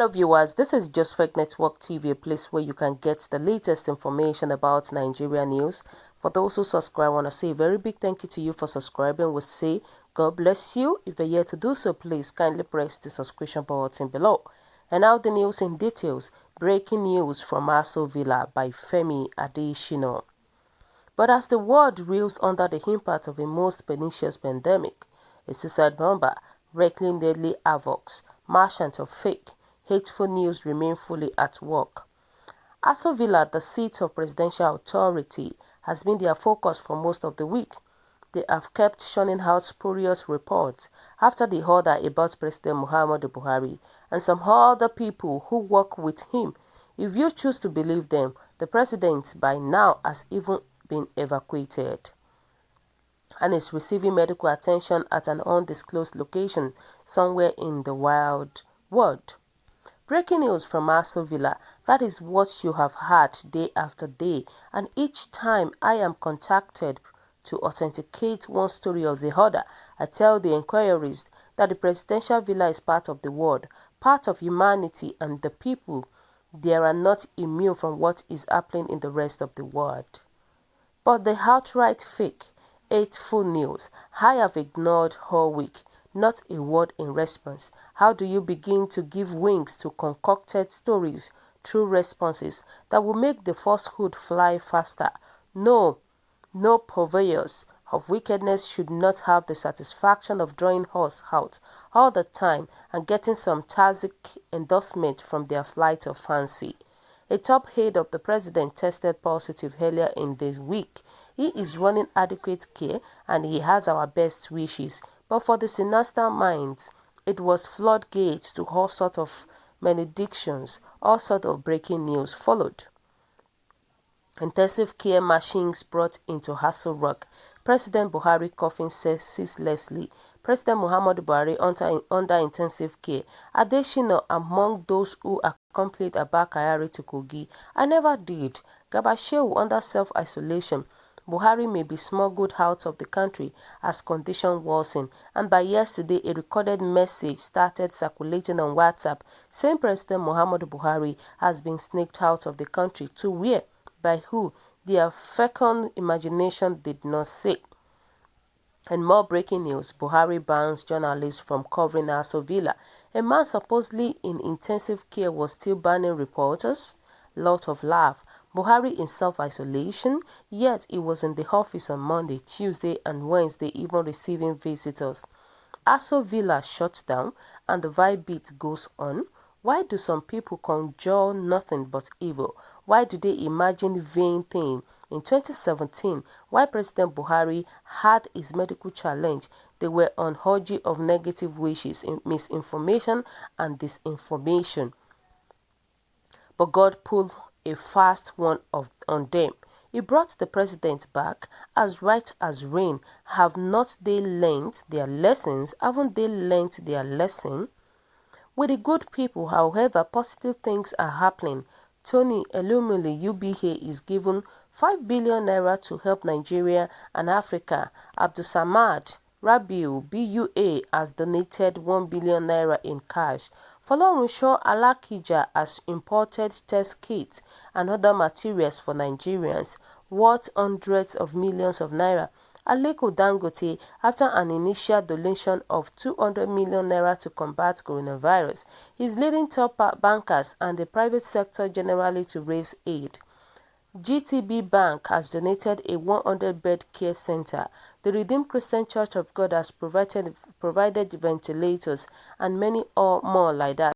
Hello viewers, this is Just Fake Network TV, a place where you can get the latest information about Nigeria news. For those who subscribe, I want to say a very big thank you to you for subscribing. We'll say God bless you. If you're yet to do so, please kindly press the subscription button below. And now the news in details. Breaking news from Aso Villa by Femi Adesina. But as the world reels under the impact of a most pernicious pandemic, a suicide bomber, wreaking deadly havocs, merchant of fake, hateful news remain fully at work. Aso Villa, the seat of presidential authority, has been their focus for most of the week. They have kept churning out spurious reports after the order about President Muhammadu Buhari and some other people who work with him. If you choose to believe them, the president by now has even been evacuated and is receiving medical attention at an undisclosed location somewhere in the wild world. Breaking news from Aso Villa, that is what you have heard day after day, and each time I am contacted to authenticate one story or the other, I tell the inquiries that the presidential villa is part of the world, part of humanity and the people. They are not immune from what is happening in the rest of the world. But the outright fake, hateful news, I have ignored all week. Not a word in response. How do you begin to give wings to concocted stories, true responses that will make the falsehood fly faster? No purveyors of wickedness should not have the satisfaction of drawing us out all the time and getting some tacit endorsement from their flight of fancy. A top aide of the president tested positive earlier in the week. He is running adequate care and he has our best wishes. But for the sinister minds, it was floodgates to all sorts of maledictions, all sorts of breaking news followed. Intensive care machines brought into Røçk. President Buhari coughing ceaselessly. President Muhammadu Buhari under intensive care. Adesina among those who accompanied Abba Kyari to Kogi. I never did. Gabashew under self-isolation. Buhari may be smuggled out of the country as conditions worsen, and by yesterday a recorded message started circulating on WhatsApp saying President Muhammadu Buhari has been sneaked out of the country. To where? By who? Their fecund imagination did not say. And more breaking news, Buhari bans journalists from covering Aso Villa. A man supposedly in intensive care was still banning reporters. Lot of laugh. Buhari in self-isolation, yet he was in the office on Monday, Tuesday and Wednesday even receiving visitors. Aso Villa shuts down and the vibe beat goes on. Why do some people conjure nothing but evil? Why do they imagine vain things? In 2017, while President Buhari had his medical challenge, they were on orgy of negative wishes, misinformation and disinformation. But God pulled a fast one on them. He brought the president back as right as rain. Have not they learnt their lessons? Haven't they learnt their lesson? With the good people, however, positive things are happening. Tony Elumuli UBA is given 5 billion naira to help Nigeria and Africa. Abdulsamad Rabiu BUA has donated 1 billion naira in cash. Folorunsho Alakija has imported test kits and other materials for Nigerians, worth hundreds of millions of naira. Aliko Dangote, after an initial donation of 200 million naira to combat coronavirus, is leading top bankers and the private sector generally to raise aid. GTB Bank has donated a 100-bed care center. The Redeemed Christian Church of God has provided ventilators and many more like that.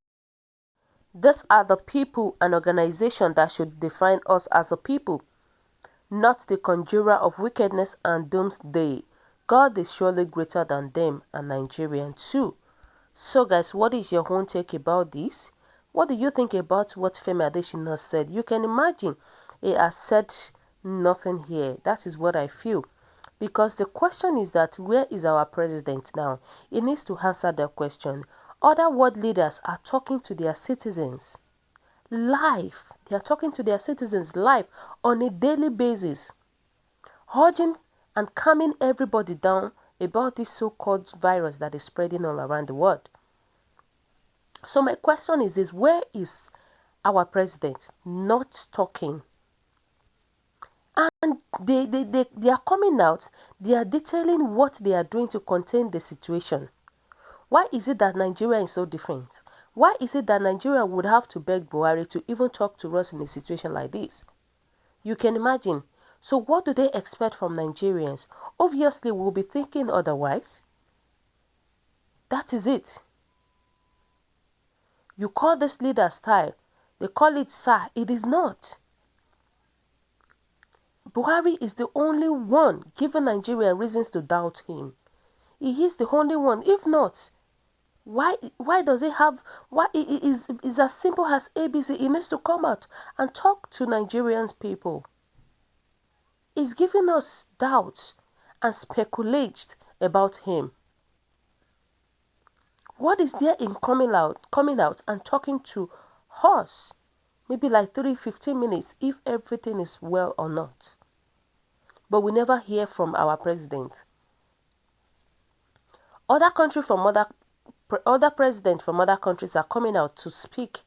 These are the people and organizations that should define us as a people, not the conjurer of wickedness and doomsday. God is surely greater than them and Nigerian too. So guys, what is your own take about this? What do you think about what Femi Adesina said? You can imagine he has said nothing here. That is what I feel. Because the question is that where is our president now? He needs to answer that question. Other world leaders are talking to their citizens live. They are talking to their citizens live on a daily basis, urging and calming everybody down about this so-called virus that is spreading all around the world. So my question is this: where is our president not talking? And they are coming out, they are detailing what they are doing to contain the situation. Why is it that Nigeria is so different? Why is it that Nigeria would have to beg Buhari to even talk to us in a situation like this? You can imagine. So what do they expect from Nigerians? Obviously, we'll be thinking otherwise. That is it. You call this leader style. They call it sir. It is not. Buhari is the only one giving Nigeria reasons to doubt him. He is the only one. If not, why does he have, why it is as simple as ABC. He needs to come out and talk to Nigerians people. He's giving us doubts and speculate about him. What is there in coming out and talking to us? Maybe like 15 minutes if everything is well or not. But we never hear from our president. Other presidents from other countries are coming out to speak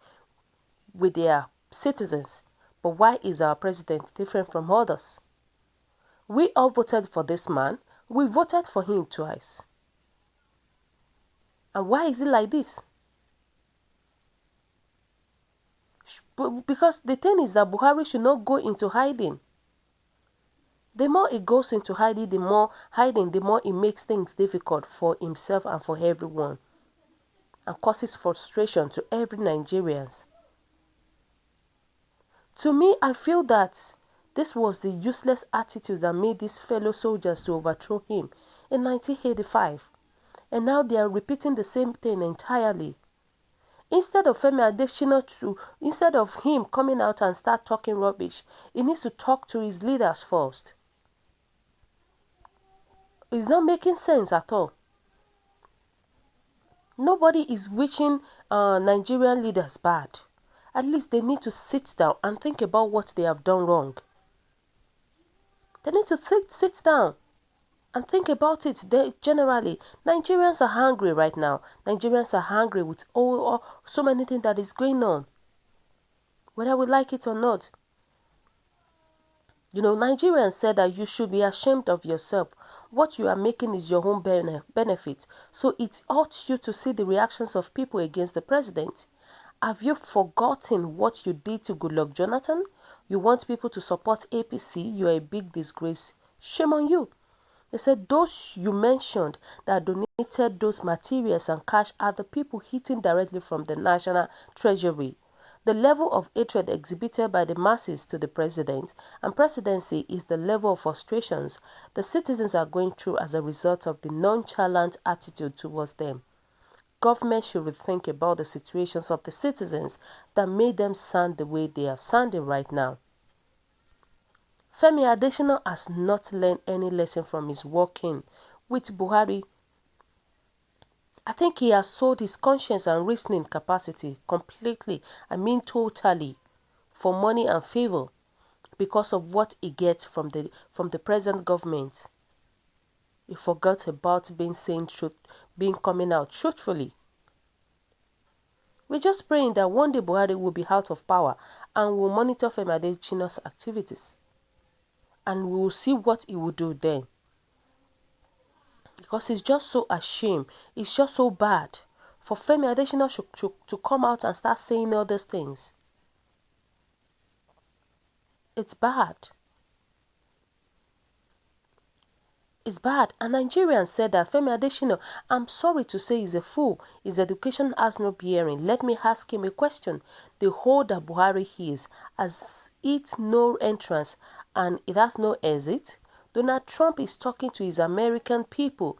with their citizens. But why is our president different from others? We all voted for this man. We voted for him twice. And why is it like this? Because the thing is that Buhari should not go into hiding. The more he goes into hiding, the more he makes things difficult for himself and for everyone, and causes frustration to every Nigerians. To me, I feel that this was the useless attitude that made these fellow soldiers to overthrow him in 1985. And now they are repeating the same thing entirely. Instead of Femi Adesina instead of him coming out and start talking rubbish, he needs to talk to his leaders first. It's not making sense at all. Nobody is wishing Nigerian leaders bad. At least they need to sit down and think about what they have done wrong. They need to sit down and think about it. Generally, Nigerians are hungry right now. Nigerians are hungry with so many things that is going on, whether we like it or not. You know, Nigerians said that you should be ashamed of yourself. What you are making is your own benefit. So it ought you to see the reactions of people against the president. Have you forgotten what you did to Goodluck Jonathan? You want people to support APC? You are a big disgrace. Shame on you. They said those you mentioned that donated those materials and cash are the people hitting directly from the national treasury. The level of hatred exhibited by the masses to the president and presidency is the level of frustrations the citizens are going through as a result of the nonchalant attitude towards them. Government should rethink about the situations of the citizens that made them sound the way they are sounding right now. Femi Adesina has not learned any lesson from his working with Buhari. I think he has sold his conscience and reasoning capacity completely, totally, for money and favor because of what he gets from the present government. He forgot about coming out truthfully. We're just praying that one day Buhari will be out of power and will monitor Femi Adesina's activities. And we will see what he will do then. Because it's just so ashamed. It's just so bad for Femi Adesina to come out and start saying all these things. It's bad. It's bad. And Nigerians said that Femi Adesina, I'm sorry to say, is a fool. His education has no bearing. Let me ask him a question. The hole that Buhari is, has it no entrance and it has no exit? Donald Trump is talking to his American people.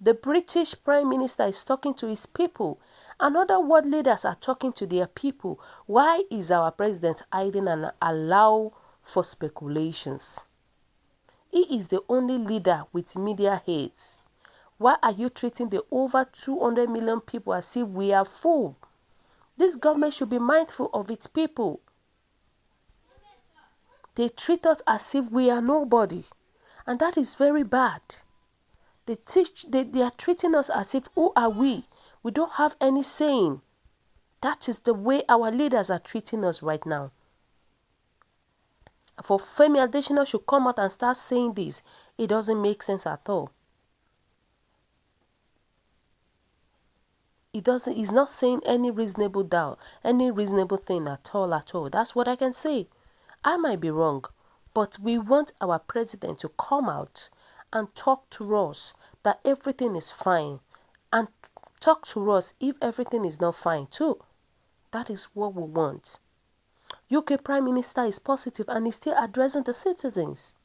The British Prime Minister is talking to his people, and other world leaders are talking to their people. Why is our president hiding and allow for speculations? He is the only leader with media hate. Why are you treating the over 200 million people as if we are full? This government should be mindful of its people. They treat us as if we are nobody, and that is very bad. They are treating us as if, who are we? We don't have any saying. That is the way our leaders are treating us right now. For Femi Adesina should come out and start saying this, it doesn't make sense at all. He's not saying any reasonable doubt, any reasonable thing at all. That's what I can say. I might be wrong, but we want our president to come out and talk to us that everything is fine, and talk to us if everything is not fine too. That is what we want. UK Prime Minister is positive and is still addressing the citizens.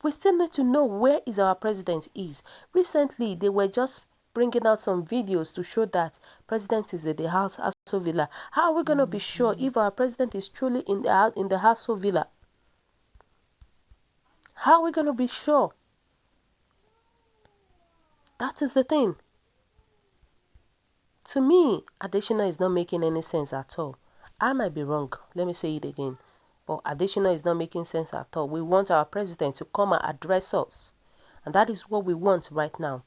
We still need to know where is our president is. Recently, they were just bringing out some videos to show that president is at the Hasso Villa. How are we going to be sure if our president is truly in the Hasso Villa? How are we going to be sure? That is the thing. To me, Adesina is not making any sense at all. I might be wrong. Let me say it again. But Adesina is not making sense at all. We want our president to come and address us. And that is what we want right now.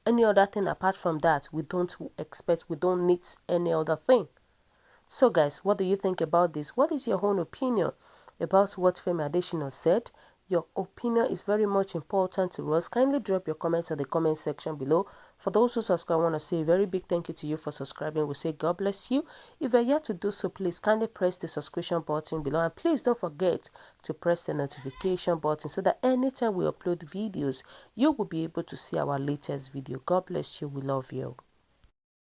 Any other thing apart from that, we don't expect, we don't need any other thing. So guys, what do you think about this? What is your own opinion about what Femi Adesina said? Your opinion is very much important to us. Kindly drop your comments in the comment section below. For those who subscribe, I want to say a very big thank you to you for subscribing. We say God bless you. If you're yet to do so, please kindly press the subscription button below. And please don't forget to press the notification button so that anytime we upload videos, you will be able to see our latest video. God bless you. We love you.